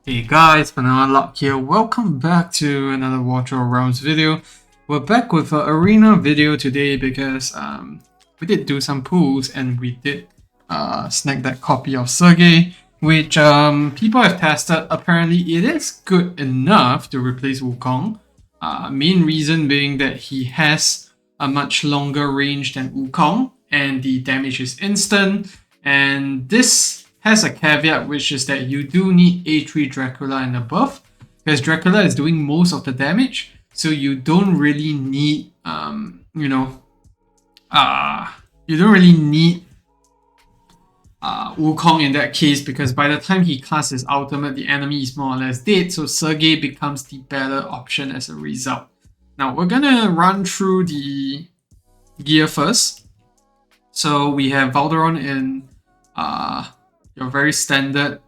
Hey guys, Banana Luck here. Welcome back to another Watch Your Realms video. We're back with an arena video today because we did do some pulls and we did snag that copy of Sergei, which people have tested. Apparently, it is good enough to replace Wukong. Main reason being that he has a much longer range than Wukong, and the damage is instant. And this has a caveat, which is that you do need A3 Dracula and above, because Dracula is doing most of the damage, so you don't really need, you don't really need Wukong in that case, because by the time he casts his ultimate, the enemy is more or less dead, so Sergei becomes the better option as a result. Now, we're gonna run through the gear first. So we have Valderon in your very standard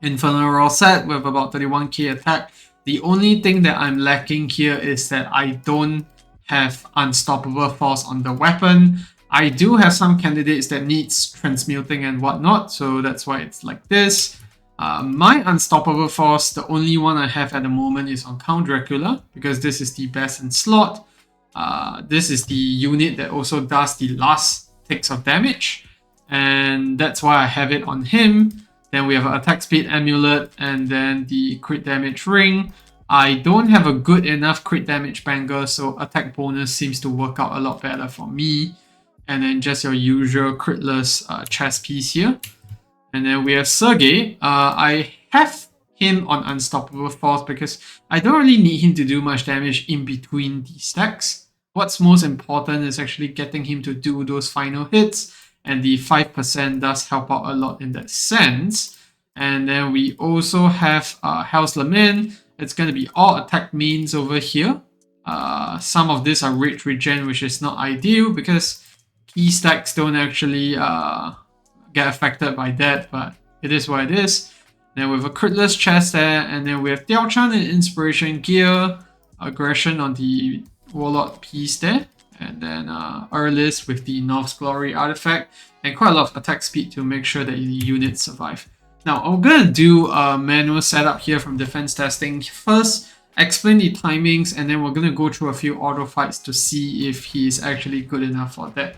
Infernal Roar set with about 31k attack. The only thing that I'm lacking here is that I don't have Unstoppable Force on the weapon. I do have some candidates that needs transmuting and whatnot, so that's why it's like this. My Unstoppable Force, the only one I have at the moment is on Count Dracula, because this is the best in slot. This is the unit that also does the last ticks of damage, and that's why I have it on him. Then we have an attack speed amulet, and then the crit damage ring. I don't have a good enough crit damage banger, so attack bonus seems to work out a lot better for me. And then just your usual critless chest piece here. And then we have Sergei. I have him on Unstoppable Force because I don't really need him to do much damage in between the stacks. What's most important is actually getting him to do those final hits, and the 5% does help out a lot in that sense. And then we also have Hell's Lament. It's going to be all attack mains over here. Some of these are rage regen, which is not ideal because key stacks don't actually get affected by that, but it is what it is. Then we have a critless chest there, and then we have Diao-chan and Inspiration Gear, Aggression on the Warlord piece there, and then Earlis with the North's Glory artifact, and quite a lot of attack speed to make sure that the units survive. Now, I'm going to do a manual setup here from defense testing. First, explain the timings, and then we're going to go through a few auto fights to see if he's actually good enough for that.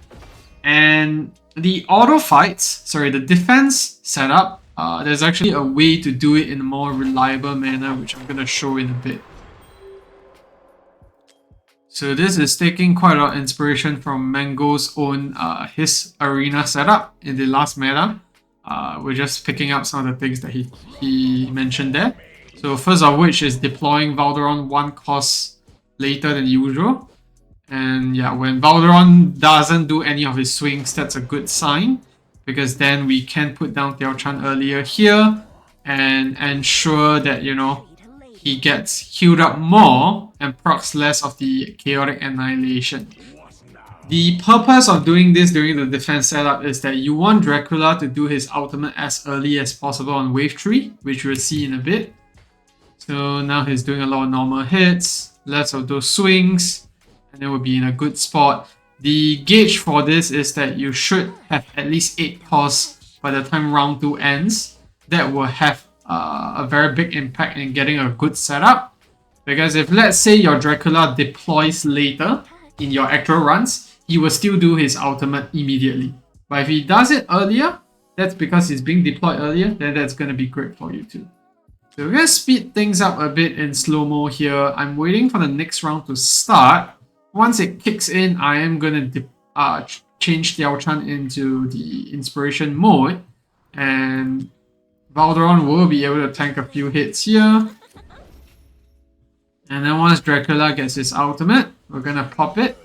And the auto fights, the defense setup, there's actually a way to do it in a more reliable manner, which I'm going to show in a bit. So this is taking quite a lot of inspiration from Mango's own his arena setup in the last meta. We're just picking up some of the things that he mentioned there. So first of which is deploying Valderon 1 cost later than usual. And yeah, when Valderon doesn't do any of his swings, that's a good sign, because then we can put down Diao-chan earlier here and ensure that, he gets healed up more and procs less of the chaotic annihilation. The purpose of doing this during the defense setup is that you want Dracula to do his ultimate as early as possible on wave 3, which we'll see in a bit. So now he's doing a lot of normal hits, less of those swings, and then we'll be in a good spot. The gauge for this is that you should have at least 8 costs by the time round 2 ends. That will have a very big impact in getting a good setup. Because if, let's say, your Dracula deploys later in your actual runs, he will still do his ultimate immediately. But if he does it earlier, that's because he's being deployed earlier, then that's going to be great for you too. So we're going to speed things up a bit in slow-mo here. I'm waiting for the next round to start. Once it kicks in, I am going to change Diao-chan into the inspiration mode, and Valderon will be able to tank a few hits here. And then once Dracula gets his ultimate, we're going to pop it.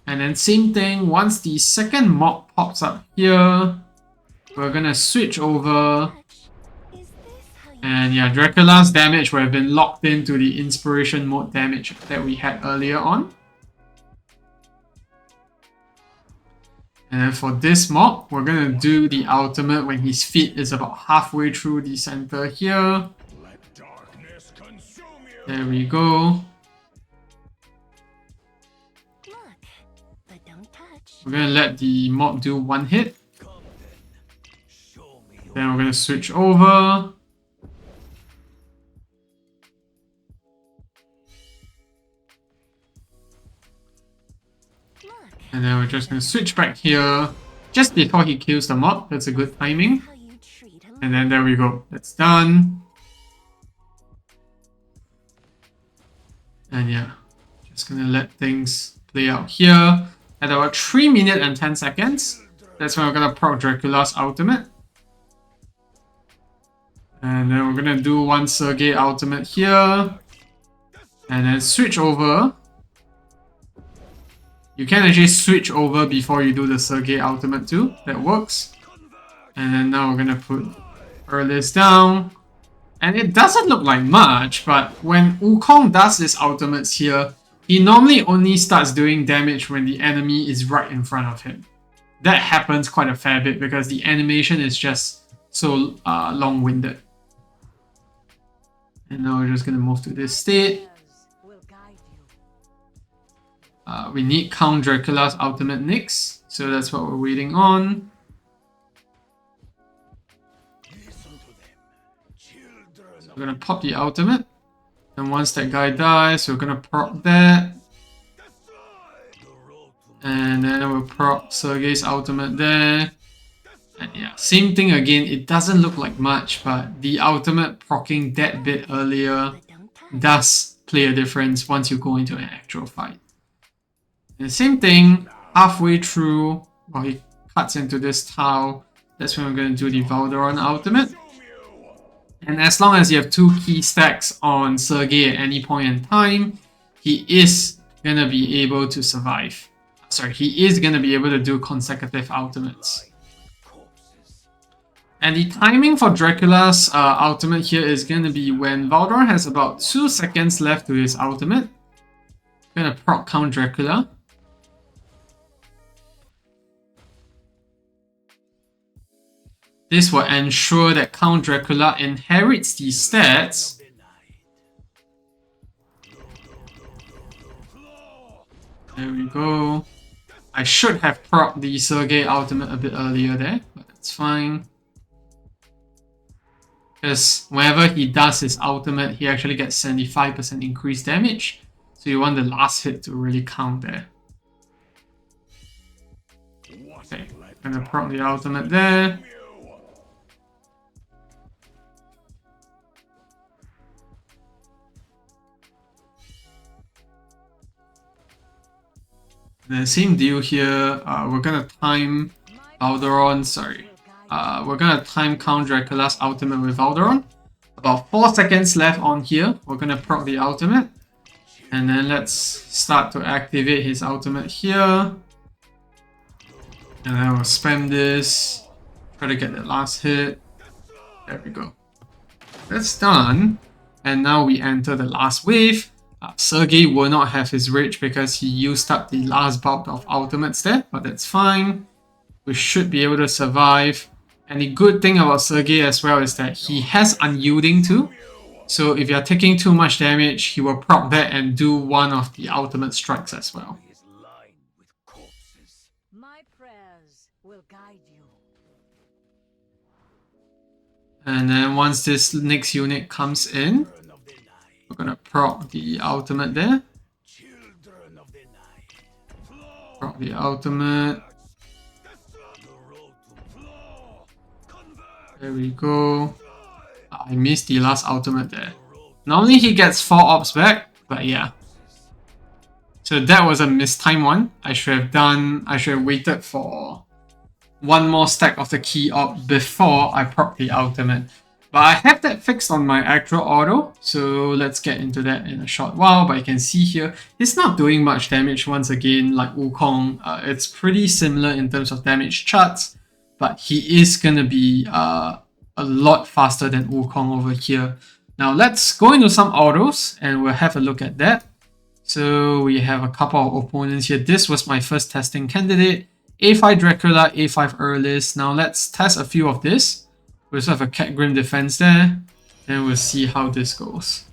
And then same thing, once the second mob pops up here, we're going to switch over. And yeah, Dracula's damage would have been locked into the inspiration mode damage that we had earlier on. And then for this mob, we're going to do the ultimate when his feet is about halfway through the center here. There we go. We're going to let the mob do 1 hit. Then we're going to switch over. And then we're just going to switch back here just before he kills the mob. That's a good timing. And then there we go. That's done. And yeah, just going to let things play out here. At about 3 minutes and 10 seconds, that's when we're going to proc Dracula's ultimate. And then we're going to do one Sergei ultimate here. And then switch over. You can actually switch over before you do the Sergei ultimate too. That works. And then now we're gonna put Erlis down. And it doesn't look like much, but when Wukong does his ultimates here, he normally only starts doing damage when the enemy is right in front of him. That happens quite a fair bit because the animation is just so long-winded. And now we're just gonna move to this state. We need Count Dracula's ultimate next, so that's what we're waiting on. So we're gonna pop the ultimate, and once that guy dies, we're gonna proc that. And then we'll proc Sergei's ultimate there. And yeah, same thing again, it doesn't look like much, but the ultimate proccing that bit earlier does play a difference once you go into an actual fight. And the same thing, halfway through, while he cuts into this tile, that's when we're going to do the Valderon ultimate. And as long as you have 2 key stacks on Sergei at any point in time, he is going to be able to survive. Sorry, he is going to be able to do consecutive ultimates. And the timing for Dracula's ultimate here is going to be when Valderon has about 2 seconds left to his ultimate. I'm going to proc Count Dracula. This will ensure that Count Dracula inherits these stats. There we go. I should have procced the Sergei ultimate a bit earlier there, but that's fine. Because whenever he does his ultimate, he actually gets 75% increased damage. So you want the last hit to really count there. Okay, I'm gonna proc the ultimate there. The same deal here, we're gonna time Valderon, we're gonna time Count Dracula's ultimate with Valderon. About 4 seconds left on here, we're gonna proc the ultimate. And then let's start to activate his ultimate here. And then we'll spam this, try to get the last hit. There we go. That's done. And now we enter the last wave. Sergei will not have his rage because he used up the last bulk of ultimates there, but that's fine. We should be able to survive. And the good thing about Sergei as well is that he has unyielding too. So if you're taking too much damage, he will proc that and do one of the ultimate strikes as well. My prayers will guide you. And then once this next unit comes in, we're gonna proc the ultimate there. Proc the ultimate. There we go. I missed the last ultimate there. Normally he gets 4 ops back, but yeah. So that was a mistimed one. I should have waited for one more stack of the key op before I proc the ultimate. But I have that fixed on my actual auto, so let's get into that in a short while. But you can see here, it's not doing much damage once again like Wukong. It's pretty similar in terms of damage charts, but he is going to be a lot faster than Wukong over here. Now let's go into some autos and we'll have a look at that. So we have a couple of opponents here. This was my first testing candidate. A5 Dracula, A5 Erlis. Now let's test a few of this. We also have a Cat Grim defense there. Then we'll see how this goes.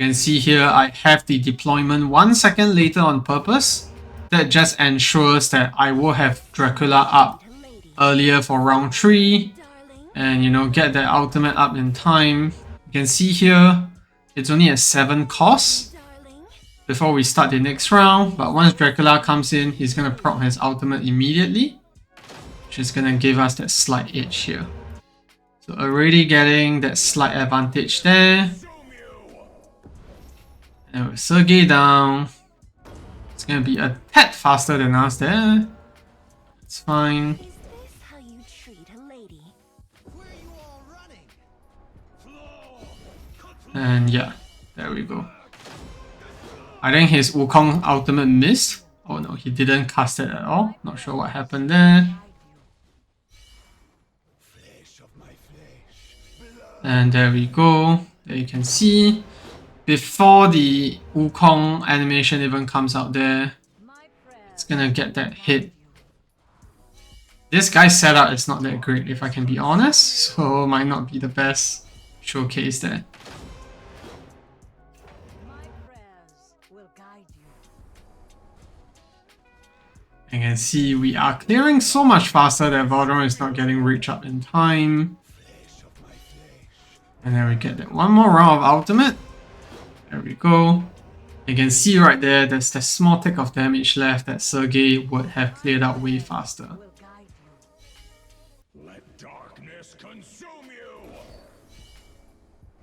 You can see here I have the deployment 1 second later on purpose. That just ensures that I will have Dracula up earlier for round 3 and get that ultimate up in time. You can see here it's only a 7 cost before we start the next round, but once Dracula comes in, he's gonna proc his ultimate immediately, which is gonna give us that slight edge here. So already getting that slight advantage there. And with Sergei down, it's gonna be a tad faster than us there. It's fine. Is this how you treat a lady? Where are you all running? And yeah, there we go. I think his Wukong ultimate missed. Oh no, he didn't cast it at all. Not sure what happened there. And there we go. There you can see. Before the Wukong animation even comes out there, it's gonna get that hit. This guy's setup is not that great if I can be honest, so might not be the best showcase there. My prayers will guide you. You can see we are clearing so much faster that Voldemort is not getting reach up in time. And then we get that one more round of ultimate. There we go. You can see right there, there's that small tick of damage left that Sergei would have cleared out way faster. Will guide you. Let darkness consume you.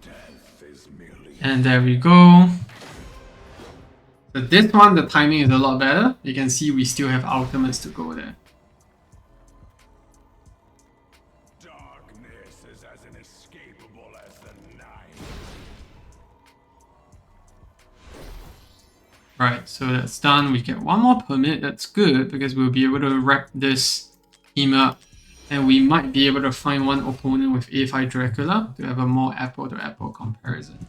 Death is merely And there we go. So this one, the timing is a lot better. You can see we still have ultimates to go there. darkness is as inescapable as the night. Right, so that's done. We get one more permit. That's good because we'll be able to wrap this team up. And we might be able to find one opponent with A5 Dracula to have a more apple-to-apple comparison.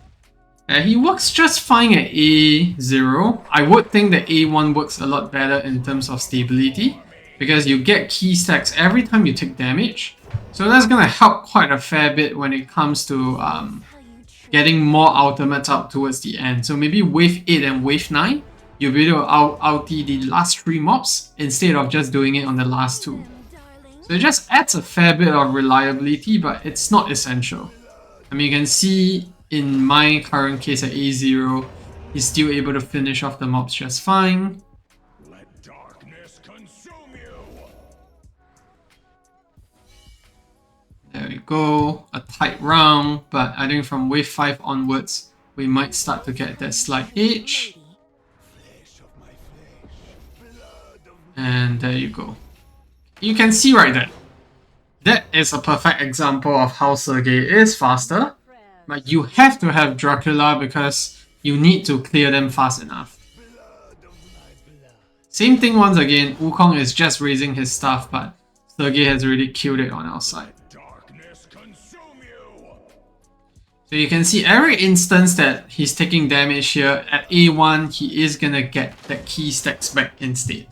He works just fine at A0. I would think that A1 works a lot better in terms of stability because you get key stacks every time you take damage. So that's going to help quite a fair bit when it comes to getting more ultimates out towards the end. So maybe wave 8 and wave 9, you'll be able to ulti the last 3 mobs instead of just doing it on the last 2. So it just adds a fair bit of reliability, but it's not essential. I mean, you can see in my current case at A0, he's still able to finish off the mobs just fine. Let darkness consume you. There we go, a tight round, but I think from wave 5 onwards, we might start to get that slight edge. And there you go. You can see right there. That is a perfect example of how Sergei is faster. But you have to have Dracula because you need to clear them fast enough. Same thing once again, Wukong is just raising his stuff, but Sergei has already killed it on our side. Darkness consume you. So you can see every instance that he's taking damage here, at A1 he is gonna get that key stacks back instead.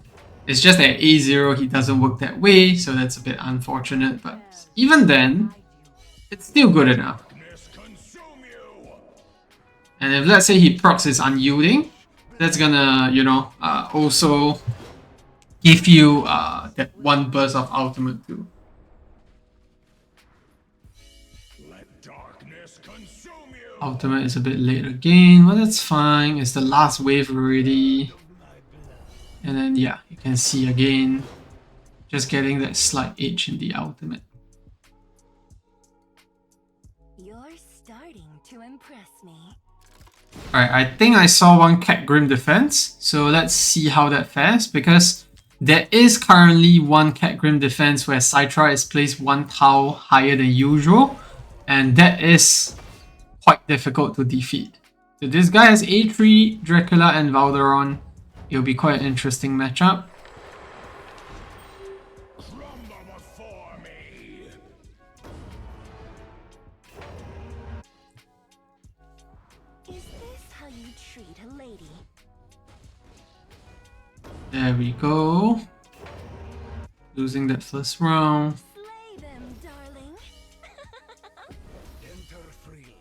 It's just that at A0 he doesn't work that way, so that's a bit unfortunate, but even then, it's still good enough. And if let's say he procs his unyielding, that's gonna, also give you that one burst of ultimate too. Let darkness consume you. Ultimate is a bit late again, but that's fine. It's the last wave already. And then yeah, you can see again, just getting that slight edge in the ultimate. You're starting to impress me. Alright, I think I saw one Cat Grim defense, so let's see how that fares, because there is currently one Cat Grim defense where Citra is placed 1 tile higher than usual, and that is quite difficult to defeat. So this guy has A3, Dracula and Valderon. It'll be quite an interesting matchup. Crumble before me. Is this how you treat a lady? There we go. Losing that first round. Slay them, darling. Enter freely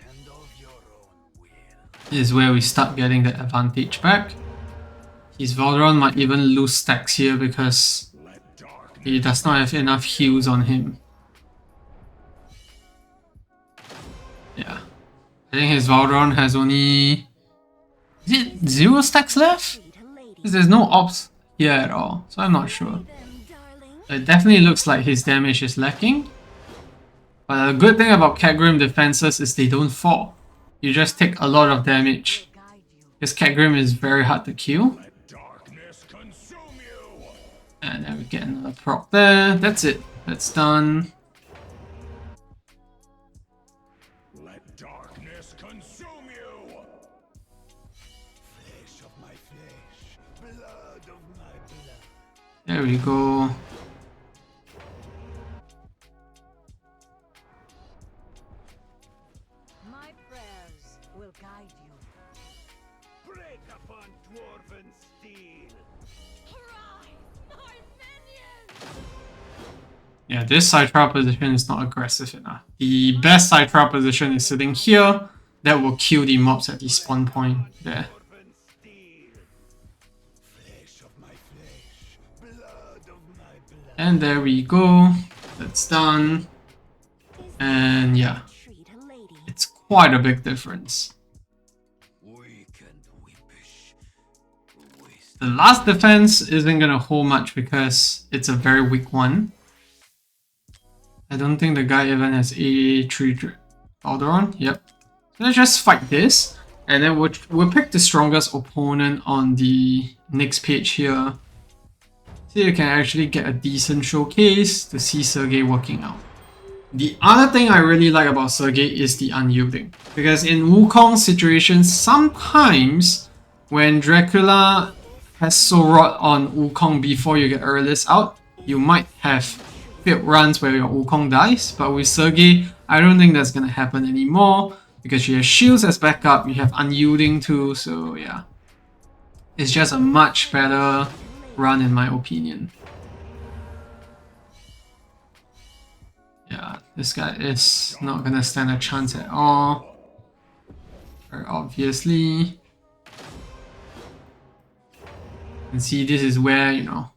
and of your own will. is where we start getting the advantage back. His Valdron might even lose stacks here because he does not have enough heals on him. Yeah. I think his Valdron has only... Is it 0 stacks left? Because there's no ops here at all, so I'm not sure. It definitely looks like his damage is lacking. But the good thing about Catgrim defenses is they don't fall. You just take a lot of damage. Because Catgrim is very hard to kill. And then we get another proc there. That's it. That's done. Let darkness consume you. Flesh of my flesh, blood of my blood. There we go. My prayers will guide you. Break upon dwarven steel. Yeah, this side trial position is not aggressive enough. The best side trial position is sitting here. That will kill the mobs at the spawn point there. And there we go. That's done. And yeah, it's quite a big difference. The last defense isn't gonna hold much because it's a very weak one. I don't think the guy even has A3 Alderon. Yep. So let's just fight this. And then we'll pick the strongest opponent on the next page here. So you can actually get a decent showcase to see Sergei working out. The other thing I really like about Sergei is the unyielding. Because in Wukong situations, sometimes when Dracula has Sorot on Wukong before you get Earlist out, you might have failed runs where your Wukong dies, but with Sergei, I don't think that's gonna happen anymore because you have shields as backup, you have unyielding too, so yeah. It's just a much better run in my opinion. Yeah, this guy is not gonna stand a chance at all. Very obviously. You can see this is where, you know,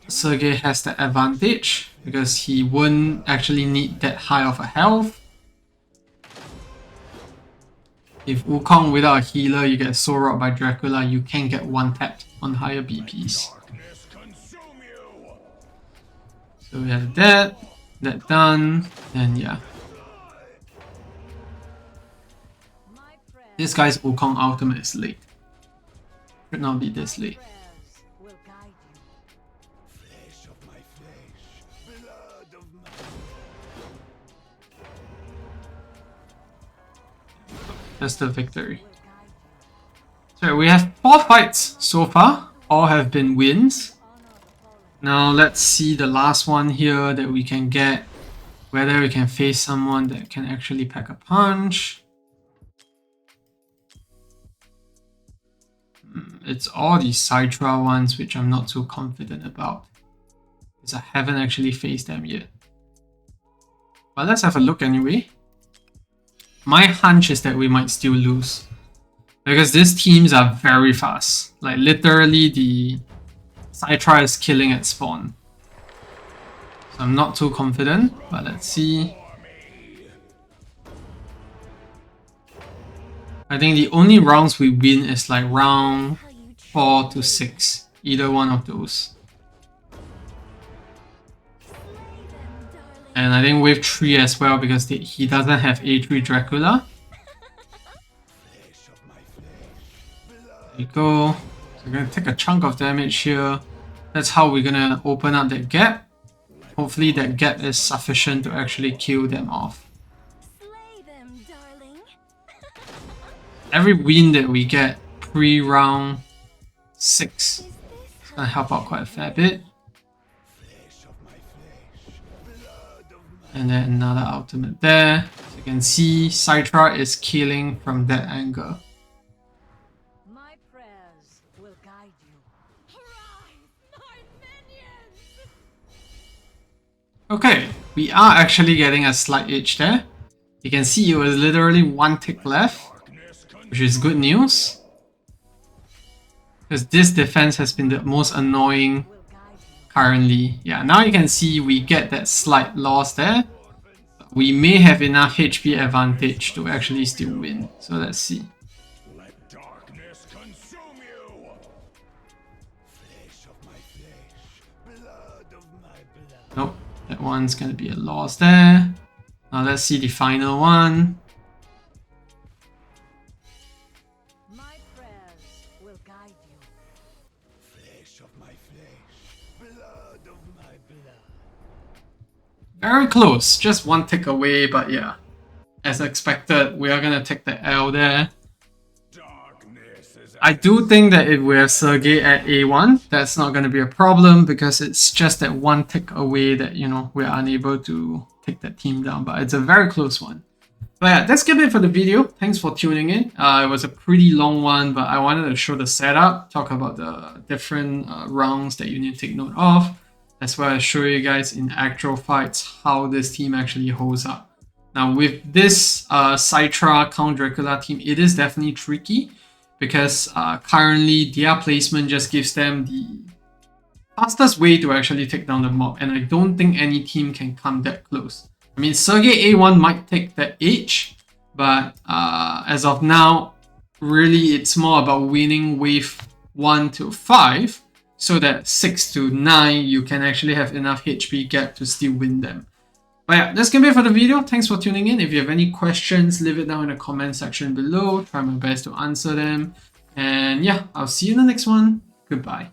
Sergei has the advantage because he won't actually need that high of a health. If Wukong without a healer, you get Sorot by Dracula, you can get one tapped on higher BPs. So we have that done, and yeah. This guy's Wukong ultimate is late. Should not be this late. That's the victory. So we have 4 fights so far. All have been wins. Now let's see the last one here that we can get. Whether we can face someone that can actually pack a punch. It's all these side trial ones which I'm not too confident about. Because I haven't actually faced them yet. But let's have a look anyway. My hunch is that we might still lose. Because these teams are very fast. Like literally the side trial is killing at spawn. So I'm not too confident, but let's see. I think the only rounds we win is like round 4 to 6. Either one of those. And I think wave 3 as well because he doesn't have A3 Dracula. There you go. So we're gonna take a chunk of damage here. That's how we're gonna open up that gap. Hopefully that gap is sufficient to actually kill them off. Every win that we get pre-round 6 is gonna help out quite a fair bit. And then another ultimate there. So you can see Citra is killing from that angle. My prayers will guide you. Okay, we are actually getting a slight edge there. You can see it was literally 1 tick left, which is good news. Because this defense has been the most annoying currently. Yeah, now you can see we get that slight loss there. We may have enough HP advantage to actually still win. So let's see. Let darkness consume you. Flesh of my flesh, blood of my blood. Nope, that one's gonna be a loss there. Now let's see the final one. My prayers will guide you. Flesh of my flesh, blood of my blood. Very close, just 1 tick away, but yeah. As expected, we are gonna take the L there. Darkness is I do think that if we have Sergei at A1, that's not gonna be a problem because it's just that 1 tick away that, you know, we're unable to take that team down, but it's a very close one. But yeah, that's gonna be it for the video. Thanks for tuning in. It was a pretty long one, but I wanted to show the setup, talk about the different rounds that you need to take note of, as well as show you guys in actual fights how this team actually holds up. Now with this Citra Count Dracula team, it is definitely tricky because currently their placement just gives them the fastest way to actually take down the mob, and I don't think any team can come that close. I mean, Sergei A1 might take the edge, but as of now, really it's more about winning wave 1 to 5, so that 6 to 9 you can actually have enough HP gap to still win them. But yeah, that's gonna be it for the video. Thanks for tuning in. If you have any questions, leave it down in the comment section below. Try my best to answer them. And yeah, I'll see you in the next one. Goodbye.